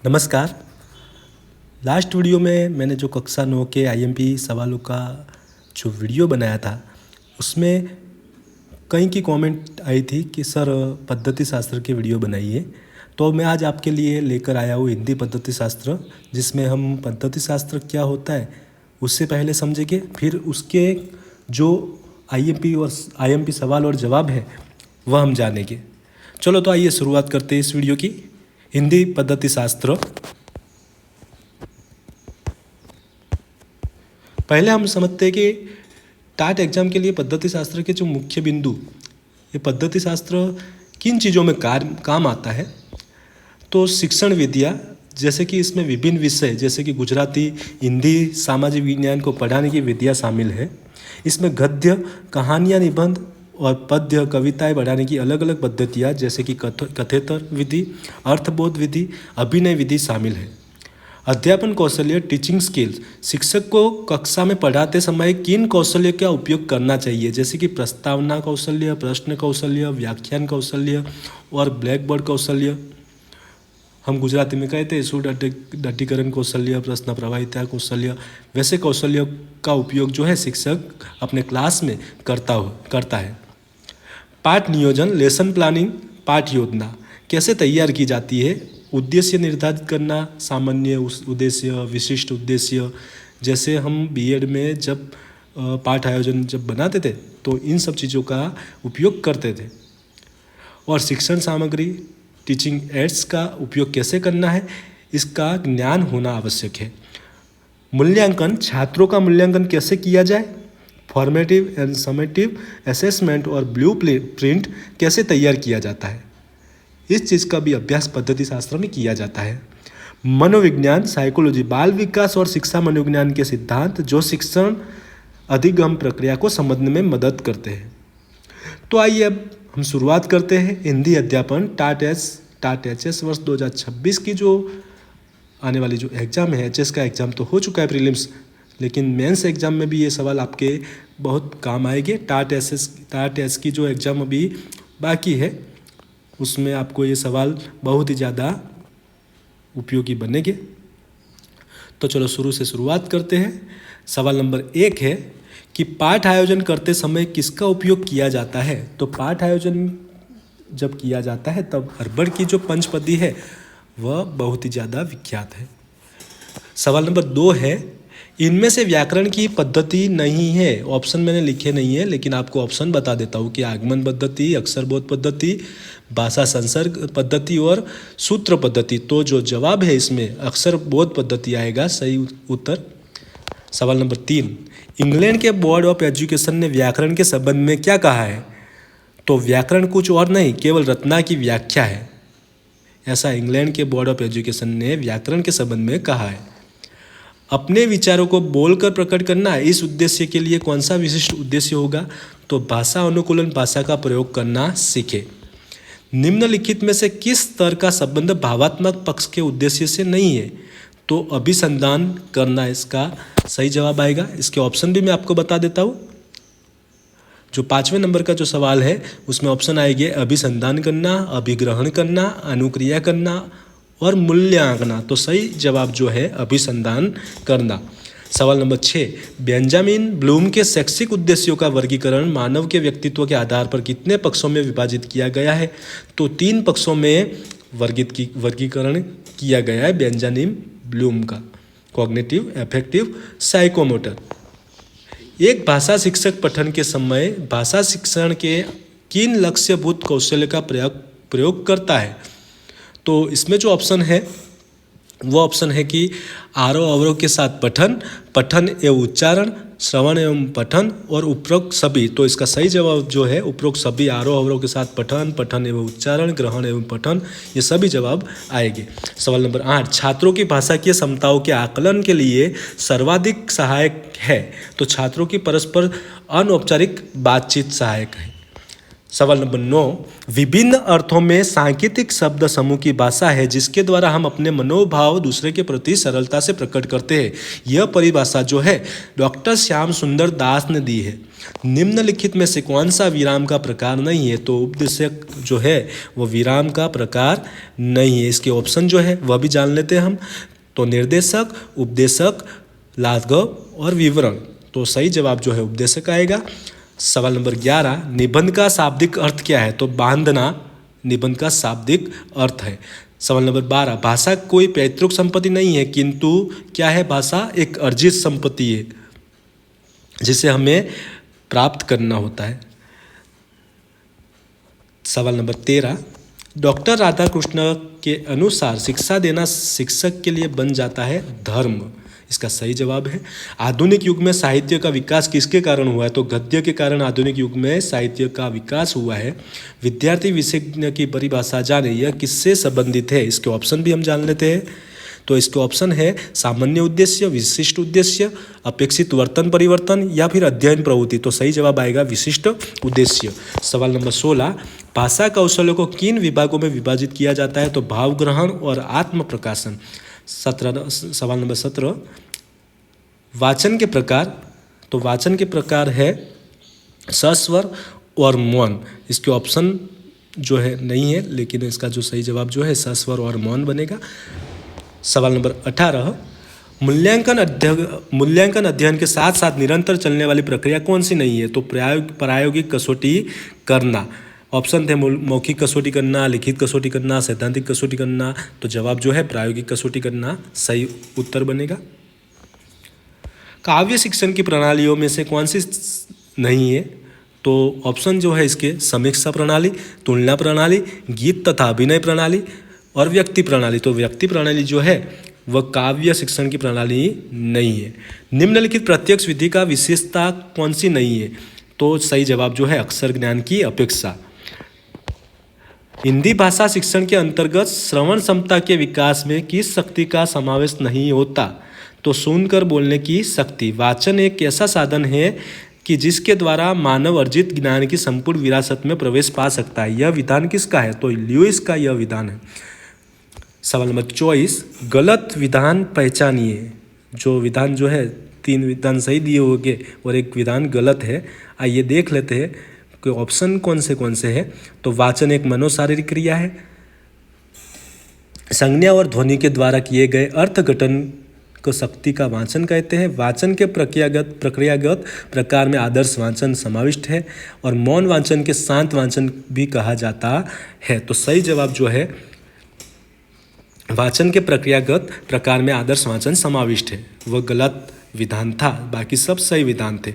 नमस्कार। Last video में मैंने जो कक्षा 9 के आईएमपी सवालों का जो वीडियो बनाया था उसमें कई की कमेंट आई थी कि सर पद्धति शास्त्र की वीडियो बनाइए। तो मैं आज आपके लिए लेकर आया हूँ हिंदी पद्धति शास्त्र, जिसमें हम पद्धति शास्त्र क्या होता है उससे पहले समझेंगे, फिर उसके जो आईएमपी सवाल और जवाब है वह हम जानेंगे। चलो तो आइए शुरुआत करते हैं इस वीडियो की। हिंदी पद्धति शास्त्र। पहले हम समझते हैं कि टाट एग्जाम के लिए पद्धति शास्त्र के जो मुख्य बिंदु, ये पद्धति शास्त्र किन चीज़ों में काम आता है। तो शिक्षण विद्या, जैसे कि इसमें विभिन्न विषय जैसे कि गुजराती, हिंदी, सामाजिक विज्ञान को पढ़ाने की विद्या शामिल है। इसमें गद्य, कहानियाँ, निबंध और पद्य, कविताएं बढ़ाने की अलग अलग पद्धतियाँ जैसे कि कथेतर विधि, अर्थबोध विधि, अभिनय विधि शामिल है। अध्यापन कौशल्य, टीचिंग स्किल्स, शिक्षक को कक्षा में पढ़ाते समय किन कौशल्य का उपयोग करना चाहिए, जैसे कि प्रस्तावना कौशल्य, प्रश्न कौशल्य, व्याख्यान कौशल्य और ब्लैक बोर्ड कौशल्य। हम गुजराती में कहते हैं सूट डटीकरण कौशल्य, प्रश्न प्रवाहिता कौशल्य। वैसे कौशल्य का उपयोग जो है शिक्षक अपने क्लास में करता है। पाठ नियोजन, लेसन प्लानिंग, पाठ योजना कैसे तैयार की जाती है। उद्देश्य निर्धारित करना, सामान्य उद्देश्य, विशिष्ट उद्देश्य। जैसे हम बीएड में जब पाठ आयोजन जब बनाते थे तो इन सब चीज़ों का उपयोग करते थे। और शिक्षण सामग्री, टीचिंग एड्स का उपयोग कैसे करना है, इसका ज्ञान होना आवश्यक है। मूल्यांकन, छात्रों का मूल्यांकन कैसे किया जाए। फॉर्मेटिव एंड समेटिव असेसमेंट और ब्लू प्रिंट कैसे तैयार किया जाता है, इस चीज़ का भी अभ्यास पद्धति शास्त्र में किया जाता है। मनोविज्ञान, साइकोलॉजी, बाल विकास और शिक्षा मनोविज्ञान के सिद्धांत जो शिक्षण अधिगम प्रक्रिया को समझने में मदद करते हैं। तो आइए अब हम शुरुआत करते हैं। हिंदी अध्यापन टाट एचएस वर्ष 2026 की जो आने वाली जो एग्ज़ाम है, एचएस का एग्ज़ाम तो हो चुका है प्रीलिम्स, लेकिन मेंस एग्ज़ाम में भी ये सवाल आपके बहुत काम आएंगे। टाट एस की जो एग्ज़ाम अभी बाकी है उसमें आपको ये सवाल बहुत ही ज़्यादा उपयोगी बनेंगे। तो चलो शुरू से शुरुआत करते हैं। सवाल नंबर 1 है कि पाठ आयोजन करते समय किसका उपयोग किया जाता है। तो पाठ आयोजन जब किया जाता है तब अरबड़ की जो पंचपदी है वह बहुत ही ज़्यादा विख्यात है। सवाल नंबर 2 है, इनमें से व्याकरण की पद्धति नहीं है। ऑप्शन मैंने लिखे नहीं है, लेकिन आपको ऑप्शन बता देता हूँ कि आगमन पद्धति, अक्षरबोध पद्धति, भाषा संसर्ग पद्धति और सूत्र पद्धति। तो जो जवाब है इसमें अक्षरबोध पद्धति आएगा सही उत्तर। सवाल नंबर 3, इंग्लैंड के बोर्ड ऑफ एजुकेशन ने व्याकरण के संबंध में क्या कहा है। तो व्याकरण कुछ और नहीं, केवल रत्ना की व्याख्या है, ऐसा इंग्लैंड के बोर्ड ऑफ एजुकेशन ने व्याकरण के संबंध में कहा है। अपने विचारों को बोलकर प्रकट करना, इस उद्देश्य के लिए कौन सा विशिष्ट उद्देश्य होगा। तो भाषा अनुकूलन, भाषा का प्रयोग करना सीखे। निम्नलिखित में से किस स्तर का संबंध भावात्मक पक्ष के उद्देश्य से नहीं है। तो अभिसंधान करना इसका सही जवाब आएगा। इसके ऑप्शन भी मैं आपको बता देता हूँ। जो 5वें नंबर का जो सवाल है उसमें ऑप्शन आएंगे अभिसंधान करना, अभिग्रहण करना, अनुक्रिया करना और मूल्यांकना। तो सही जवाब जो है अभिसंधान करना। सवाल नंबर 6, बेंजामिन ब्लूम के शैक्षिक उद्देश्यों का वर्गीकरण मानव के व्यक्तित्व के आधार पर कितने पक्षों में विभाजित किया गया है। तो 3 पक्षों में वर्गीकरण किया गया है बेंजामिन ब्लूम का, कॉग्निटिव, अफेक्टिव, साइकोमोटर। एक भाषा शिक्षक पठन के समय भाषा शिक्षण के किन लक्ष्यभूत कौशल्य का प्रयोग करता है। तो इसमें जो ऑप्शन है वो ऑप्शन है कि आरोह अवरोह के साथ पठन एवं उच्चारण, श्रवण एवं पठन और उपरोक्त सभी। तो इसका सही जवाब जो है उपरोक्त सभी, आरोह अवरोह के साथ पठन एवं उच्चारण, ग्रहण एवं पठन, ये सभी जवाब आएंगे। सवाल नंबर 8, छात्रों की भाषाकीय क्षमताओं के आकलन के लिए सर्वाधिक सहायक है। तो छात्रों की परस्पर अनौपचारिक बातचीत सहायक है। सवाल नंबर 9, विभिन्न अर्थों में सांकेतिक शब्द समूह की भाषा है जिसके द्वारा हम अपने मनोभाव दूसरे के प्रति सरलता से प्रकट करते हैं। यह परिभाषा जो है डॉक्टर श्याम सुंदर दास ने दी है। निम्नलिखित में से कौन सा विराम का प्रकार नहीं है? तो उपदेशक जो है वो विराम का प्रकार नहीं है। इसके ऑप्शन जो है वह भी जान लेते हैं हम। तो निर्देशक, उपदेशक, लाघव और विवरण। तो सही जवाब जो है उपदेशक आएगा। सवाल नंबर 11, निबंध का शाब्दिक अर्थ क्या है? तो बांधना निबंध का शाब्दिक अर्थ है। सवाल नंबर 12, भाषा कोई पैतृक संपत्ति नहीं है किंतु क्या है? भाषा एक अर्जित संपत्ति है जिसे हमें प्राप्त करना होता है। सवाल नंबर 13, डॉक्टर राधाकृष्ण के अनुसार शिक्षा देना शिक्षक के लिए बन जाता है धर्म। इसका सही जवाब है। आधुनिक युग में साहित्य का विकास किसके कारण हुआ है? तो गद्य के कारण आधुनिक युग में साहित्य का विकास हुआ है। विद्यार्थी विषय की परिभाषा जाने, यह किससे संबंधित है? इसके ऑप्शन भी हम जान लेते हैं। तो इसके ऑप्शन है सामान्य उद्देश्य, विशिष्ट उद्देश्य, अपेक्षित वर्तन परिवर्तन या फिर अध्ययन प्रवृत्ति। तो सही जवाब आएगा विशिष्ट उद्देश्य। सवाल नंबर 16, भाषा कौशलों को किन विभागों में विभाजित किया जाता है? तो भाव ग्रहण और आत्म प्रकाशन। सवाल नंबर 17, वाचन के प्रकार। तो वाचन के प्रकार है सस्वर और मौन। इसके ऑप्शन जो है नहीं है, लेकिन इसका जो सही जवाब जो है सस्वर और मौन बनेगा। सवाल नंबर 18, मूल्यांकन अध्ययन के साथ साथ निरंतर चलने वाली प्रक्रिया कौन सी नहीं है? तो प्रायोगिक कसौटी करना। ऑप्शन थे मौखिक कसौटी करना, लिखित कसौटी करना, सैद्धांतिक कसौटी करना। तो जवाब जो है प्रायोगिक कसौटी करना सही उत्तर बनेगा। काव्य शिक्षण की प्रणालियों में से कौन सी नहीं है? तो ऑप्शन जो है इसके समीक्षा प्रणाली, तुलना प्रणाली, गीत तथा अभिनय प्रणाली और व्यक्ति प्रणाली। तो व्यक्ति प्रणाली जो है वह काव्य शिक्षण की प्रणाली नहीं है। निम्नलिखित प्रत्यक्ष विधि का विशेषता कौन सी नहीं है? तो सही जवाब जो है अक्षर ज्ञान की अपेक्षा। हिंदी भाषा शिक्षण के अंतर्गत श्रवण क्षमता के विकास में किस शक्ति का समावेश नहीं होता? तो सुनकर बोलने की शक्ति। वाचन एक ऐसा साधन है कि जिसके द्वारा मानव अर्जित ज्ञान की संपूर्ण विरासत में प्रवेश पा सकता है। यह विधान किसका है? तो ल्यूइस का यह विधान है। सवाल नंबर 24, गलत विधान पहचानिए। जो विधान जो है 3 विधान सही दिए होंगे और एक विधान गलत है। आइए देख लेते हैं कि ऑप्शन कौन से है। तो वाचन एक मनोशारीरिक क्रिया है। संज्ञा और ध्वनि के द्वारा किए गए अर्थघटन को शक्ति का वाचन कहते हैं। वाचन के प्रक्रियागत प्रकार में आदर्श वाचन समाविष्ट है और मौन वाचन के शांत वाचन भी कहा जाता है। तो सही जवाब जो है वाचन के प्रक्रियागत प्रकार में आदर्श वाचन समाविष्ट है, वह गलत विधान था, बाकी सब सही विधान थे।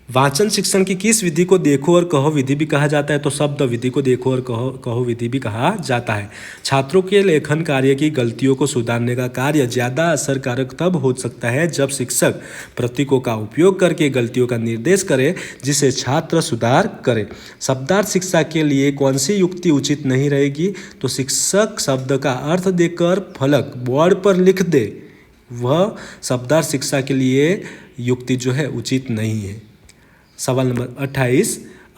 वाचन शिक्षण की किस विधि को देखो और कहो विधि भी कहा जाता है? तो शब्द विधि को देखो और कहो विधि भी कहा जाता है। छात्रों के लेखन कार्य की गलतियों को सुधारने का कार्य ज़्यादा असरकारक तब हो सकता है जब शिक्षक प्रतीकों का उपयोग करके गलतियों का निर्देश करे जिसे छात्र सुधार करे। शब्दार्थ शिक्षा के लिए कौन सी युक्ति उचित नहीं रहेगी? तो शिक्षक शब्द का अर्थ देकर फलक बोर्ड पर लिख दे, वह शब्दार्थ शिक्षा के लिए युक्ति जो है उचित नहीं है। सवाल नंबर 28,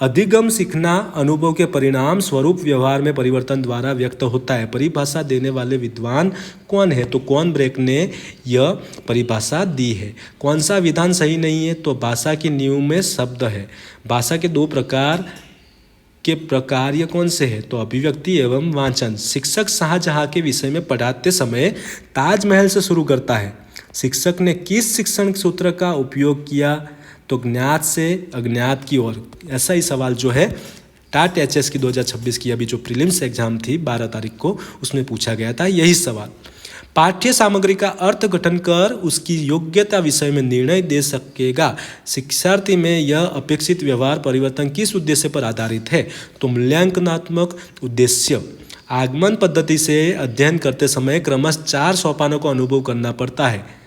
अधिगम सीखना अनुभव के परिणाम स्वरूप व्यवहार में परिवर्तन द्वारा व्यक्त होता है। परिभाषा देने वाले विद्वान कौन है? तो कौन ब्रेक ने यह परिभाषा दी है। कौन सा विधान सही नहीं है? तो भाषा की नींव में शब्द है। भाषा के 2 प्रकार के प्रकार ये कौन से हैं? तो अभिव्यक्ति एवं वाचन। शिक्षक शाहजहां के विषय में पढ़ाते समय ताजमहल से शुरू करता है। शिक्षक ने किस शिक्षण सूत्र का उपयोग किया? तो ज्ञात से अज्ञात की ओर। ऐसा ही सवाल जो है टाट एचएस की 2026 की अभी जो प्रीलिम्स एग्जाम थी 12 तारीख को, उसमें पूछा गया था यही सवाल। पाठ्य सामग्री का अर्थघटन कर उसकी योग्यता विषय में निर्णय दे सकेगा शिक्षार्थी में यह अपेक्षित व्यवहार परिवर्तन किस उद्देश्य पर आधारित है? तो मूल्यांकनात्मक उद्देश्य। आगमन पद्धति से अध्ययन करते समय क्रमशः 4 सोपानों को अनुभव करना पड़ता है।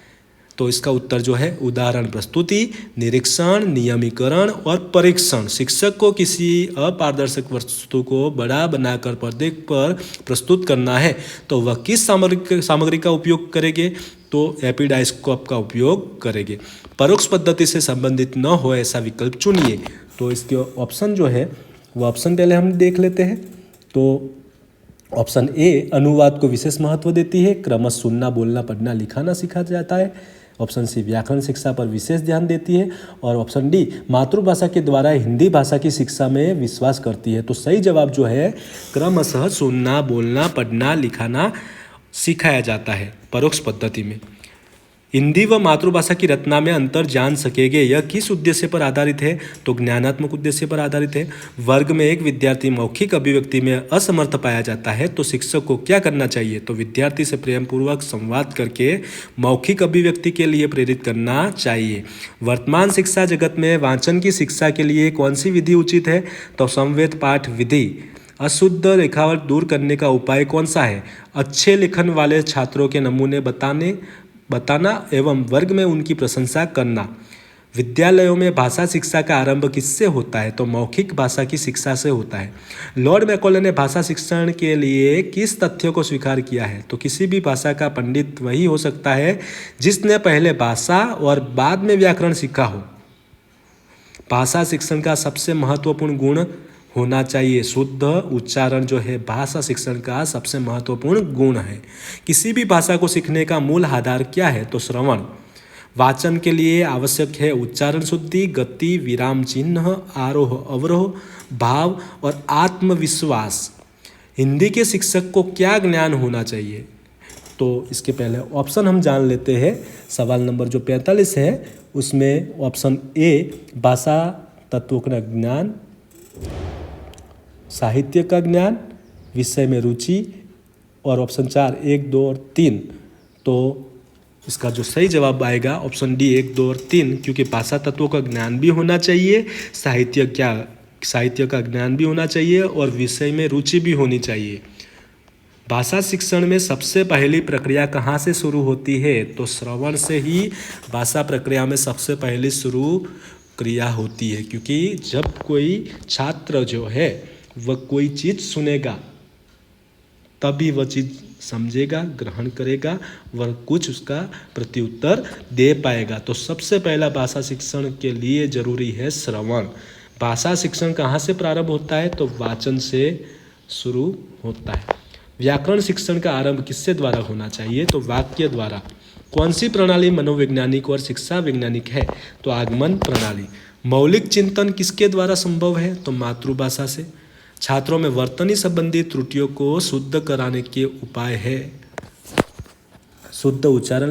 तो इसका उत्तर जो है उदाहरण प्रस्तुति, निरीक्षण, नियमीकरण और परीक्षण। शिक्षक को किसी अपारदर्शक वस्तु को बड़ा बनाकर पर्दे पर प्रस्तुत करना है तो वह किस सामग्री का उपयोग करेंगे? तो एपिडाइस्कोप का उपयोग करेंगे। परोक्ष पद्धति से संबंधित न हो ऐसा विकल्प चुनिए। तो इसके ऑप्शन जो है वो ऑप्शन पहले हम देख लेते हैं। तो ऑप्शन ए अनुवाद को विशेष महत्व देती है, क्रमश सुनना बोलना पढ़ना लिखाना सिखाया जाता है। ऑप्शन सी व्याकरण शिक्षा पर विशेष ध्यान देती है। और ऑप्शन डी मातृभाषा के द्वारा हिंदी भाषा की शिक्षा में विश्वास करती है। तो सही जवाब जो है क्रमशः सुनना बोलना पढ़ना लिखाना सिखाया जाता है परोक्ष पद्धति में। हिंदी व मातृभाषा की रचना में अंतर जान सकेंगे, यह किस उद्देश्य पर आधारित है? तो ज्ञानात्मक उद्देश्य पर आधारित है। वर्ग में एक विद्यार्थी मौखिक अभिव्यक्ति में असमर्थ पाया जाता है तो शिक्षक को क्या करना चाहिए? तो विद्यार्थी से प्रेमपूर्वक संवाद करके मौखिक अभिव्यक्ति के लिए प्रेरित करना चाहिए। वर्तमान शिक्षा जगत में वाचन की शिक्षा के लिए कौन सी विधि उचित है? तो समवेत पाठ विधि। अशुद्ध लिखावट दूर करने का उपाय कौन सा है? अच्छे लेखन वाले छात्रों के नमूने बताना एवं वर्ग में उनकी प्रशंसा करना। विद्यालयों में भाषा शिक्षा का आरंभ किससे होता है? तो मौखिक भाषा की शिक्षा से होता है। लॉर्ड मैकॉले ने भाषा शिक्षण के लिए किस तथ्य को स्वीकार किया है? तो किसी भी भाषा का पंडित वही हो सकता है जिसने पहले भाषा और बाद में व्याकरण सीखा हो। भाषा शिक्षण का सबसे महत्वपूर्ण गुण होना चाहिए शुद्ध उच्चारण, जो है भाषा शिक्षण का सबसे महत्वपूर्ण गुण है। किसी भी भाषा को सीखने का मूल आधार क्या है? तो श्रवण। वाचन के लिए आवश्यक है उच्चारण शुद्धि, गति, विराम चिन्ह, आरोह अवरोह, भाव और आत्मविश्वास। हिंदी के शिक्षक को क्या ज्ञान होना चाहिए? तो इसके पहले ऑप्शन हम जान लेते हैं। सवाल नंबर जो 45 है उसमें ऑप्शन ए भाषा तत्वों का ज्ञान, साहित्य का ज्ञान, विषय में रुचि, और ऑप्शन 4 1 2 और 3। तो इसका जो सही जवाब आएगा ऑप्शन डी 1 2 और 3, क्योंकि भाषा तत्वों का ज्ञान भी होना चाहिए, साहित्य का ज्ञान भी होना चाहिए और विषय में रुचि भी होनी चाहिए। भाषा शिक्षण में सबसे पहली प्रक्रिया कहाँ से शुरू होती है? तो श्रवण से ही भाषा प्रक्रिया में सबसे पहली शुरू क्रिया होती है, क्योंकि जब कोई छात्र जो है वह कोई चीज़ सुनेगा तभी वह चीज़ समझेगा, ग्रहण करेगा, वह कुछ उसका प्रत्युत्तर दे पाएगा। तो सबसे पहला भाषा शिक्षण के लिए जरूरी है श्रवण। भाषा शिक्षण कहाँ से प्रारंभ होता है? तो वाचन से शुरू होता है। व्याकरण शिक्षण का आरंभ किससे द्वारा होना चाहिए? तो वाक्य द्वारा। कौन सी प्रणाली मनोवैज्ञानिक और शिक्षा वैज्ञानिक है? तो आगमन प्रणाली। मौलिक चिंतन किसके द्वारा संभव है? तो मातृभाषा से। छात्रों में वर्तनी संबंधी त्रुटियों को शुद्ध कराने के उपाय है शुद्ध उच्चारण,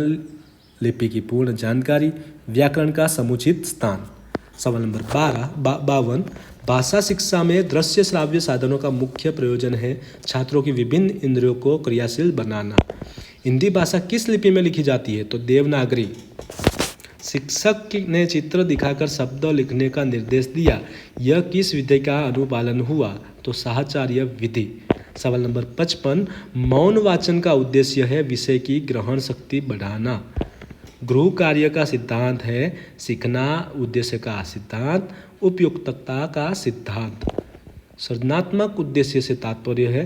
लिपि की पूर्ण जानकारी, व्याकरण का समुचित स्थान। सवाल नंबर 52 भाषा शिक्षा में दृश्य श्राव्य साधनों का मुख्य प्रयोजन है छात्रों की विभिन्न इंद्रियों को क्रियाशील बनाना। हिंदी भाषा किस लिपि में लिखी जाती है? तो देवनागरी। शिक्षक ने चित्र दिखाकर शब्द लिखने का निर्देश दिया, यह किस विधि का अनुपालन हुआ? तो साहचर्य विधि। सवाल नंबर 55 मौन वाचन का उद्देश्य है विषय की ग्रहण शक्ति बढ़ाना। गृह कार्य का सिद्धांत है सीखना, उद्देश्य का सिद्धांत, उपयुक्तता का सिद्धांत। सृजनात्मक उद्देश्य से तात्पर्य है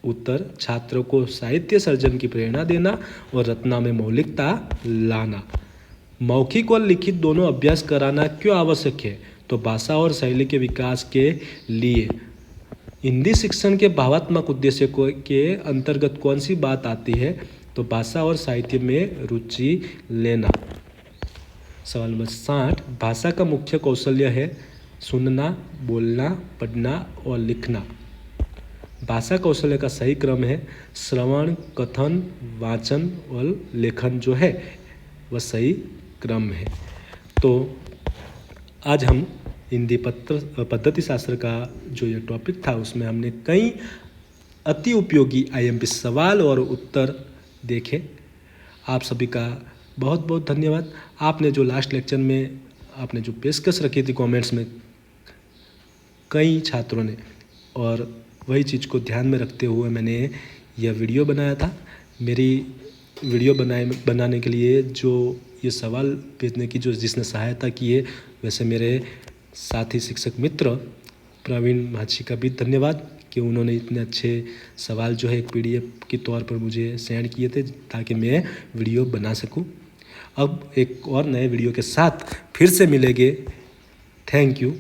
उत्तर छात्रों को साहित्य सर्जन की प्रेरणा देना और रचना में मौलिकता लाना। मौखिक और लिखित दोनों अभ्यास कराना क्यों आवश्यक है? तो भाषा और शैली के विकास के लिए। हिंदी शिक्षण के भावात्मक उद्देश्य के अंतर्गत कौन सी बात आती है? तो भाषा और साहित्य में रुचि लेना। सवाल नंबर 60 भाषा का मुख्य कौशल्य है सुनना, बोलना, पढ़ना और लिखना। भाषा कौशल्य का सही क्रम है श्रवण, कथन, वाचन और लेखन, जो है वह सही क्रम है। तो आज हम हिंदी पद्धति शास्त्र का जो ये टॉपिक था उसमें हमने कई अति उपयोगी IMP सवाल और उत्तर देखे। आप सभी का बहुत बहुत धन्यवाद। आपने जो लास्ट लेक्चर में आपने जो पेशकश रखी थी कमेंट्स में कई छात्रों ने, और वही चीज़ को ध्यान में रखते हुए मैंने यह वीडियो बनाया था। मेरी वीडियो बनाने के लिए जो ये सवाल भेजने की जिसने सहायता की है, वैसे मेरे साथी शिक्षक मित्र प्रवीण महाची का भी धन्यवाद कि उन्होंने इतने अच्छे सवाल जो है एक PDF के तौर पर मुझे सेंड किए थे ताकि मैं वीडियो बना सकूं। अब एक और नए वीडियो के साथ फिर से मिलेंगे। Thank you.